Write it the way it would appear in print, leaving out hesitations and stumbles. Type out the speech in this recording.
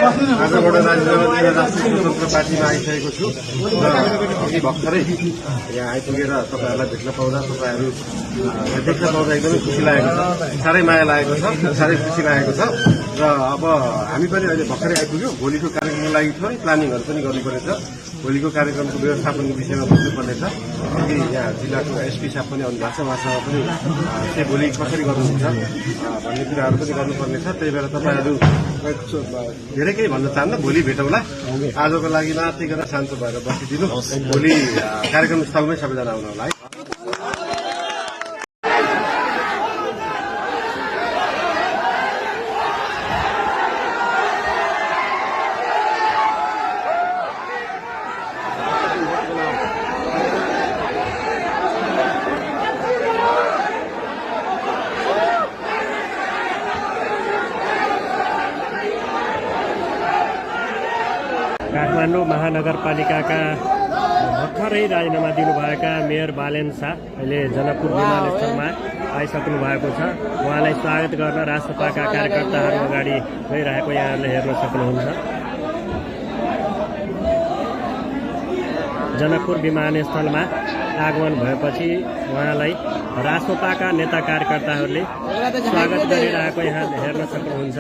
आजबाट राष्ट्रिय स्वतन्त्र पार्टीमा आइसकेको छु र अघि भर्खरै यहाँ आइपुगेर तपाईँहरूलाई भेट्न पाउँदा तपाईँहरू देख्न पाउँदा एकदमै खुसी लागेको छ, साह्रै माया लागेको छ, साह्रै खुसी लागेको छ। र अब हामी पनि अहिले भर्खरै आइपुग्यौँ। भोलिको कार्यक्रमको लागि थोरै प्लानिङहरू पनि गर्नुपर्नेछ। भोलिको कार्यक्रमको व्यवस्थापनको विषयमा बुझ्नुपर्नेछ। अघि यहाँ जिल्लाको एसपी साहब पनि आउनु भएको छ, उहाँसँग पनि चाहिँ भोलि कसरी गर्नुहुन्छ भन्ने कुराहरू पनि गर्नुपर्नेछ। त्यही भएर तपाईँहरू धेरै केही भन्न चाहन्न, भोलि भेटौँला। आजको लागि मात्रै गरेर शान्त भएर बसिदिनु, भोलि कार्यक्रम स्थलमै सबैजना आउनु होला है। काठमाडौँ महानगरपालिकाका भर्खरै राजीनामा दिनुभएका मेयर बालेन शाह अहिले जनकपुर विमानस्थलमा आइसक्नु भएको छ। उहाँलाई स्वागत गर्न राष्ट्रपाका कार्यकर्ताहरू अगाडि गइरहेको यहाँहरूले हेर्न सक्नुहुन्छ। जनकपुर विमानस्थलमा आगमन भएपछि उहाँलाई राष्ट्रपाका नेता कार्यकर्ताहरूले स्वागत गरिरहेको यहाँ हेर्न सक्नुहुन्छ।